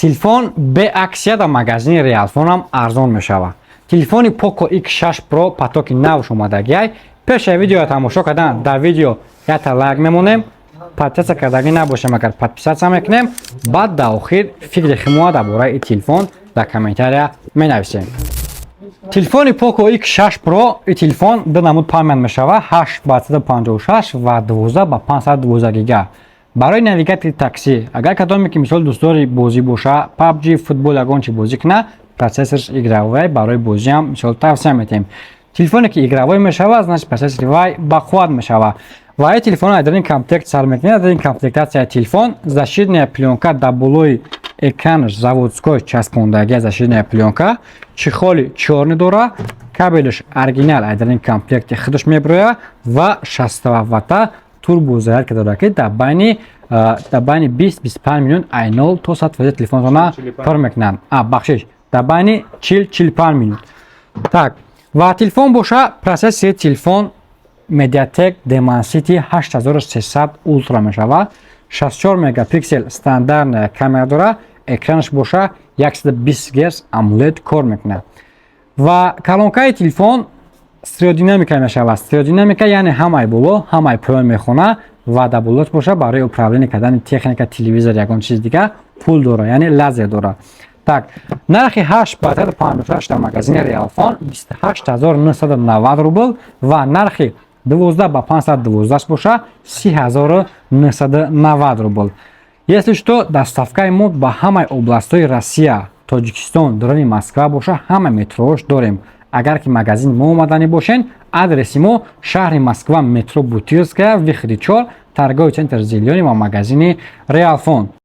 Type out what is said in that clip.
телефон бе аксия дар магазини Realfon ҳам арзон мешавад. Телефони Poco X6 Pro патоки навш омадагиай. Пеши видео тамошо кардан дар видео ята лайк мемонем. Подписаться кардаги набошем, агар подписаться мекунем, баъд дар охир фикри химоа дар бораи телефон дар комментария менависем. Телефони Poco X6 Pro и телефон ду намуд памят мешавад 8/356 ва 12/512 гига. Барои навигатори такси, агар кадоме ки мисол дӯстдори бозӣ боша, PUBG, футбол ягон чи бозӣ кунад, процессориш игравой барои бозӣ ҳам мисол тавсия метем. Телефоне ки игравой мешавад, значит процессори вай бақувват мешавад. Ва ин телефон дар ин комплект сар мекунад, дар ин комплектация телефон защитная пленка дар болои экранаш заводской часпондагия защитная пленка, чехоли чорни дора, кабелиш оригинал дар ин комплекти худаш меброяд ва 60 ватта турбо зарядка дорад ки дар байни 20-25 минут ай 0 то 100% телефонтона кор мекунад. Бахшиш, дар байни 40-45 минут. Так, ва телефон боша процессори телефон Mediatek Dimensity 8300 Ultra мешавад. 64 мегапиксел стандартная камера дорад, экранаш боша 120 Гц AMOLED кор мекунад. Ва колонкаи телефон стереодинамика мешавад. Стереодинамика яъне ҳамаи боло, ҳамаи поён мехона ва дар болош боша барои управление кардани техника, телевизор, ягон чиз дига пул дора, яъне лазер дора. Так, нархи 8/356 дар магазини Realfon 28990 рубл ва нархи 12/512 боша 3990 рубл. Если что, доставкаи мо ба ҳамаи областҳои Россия, Тоҷикистон, дурани Москва боша ҳама метрош дорем. Агар ки магазини мо омадани бошен, адреси мо шаҳри Москва, метро Бутирская, выходи 4, торговый центр Зеленый ва магазини Realfon.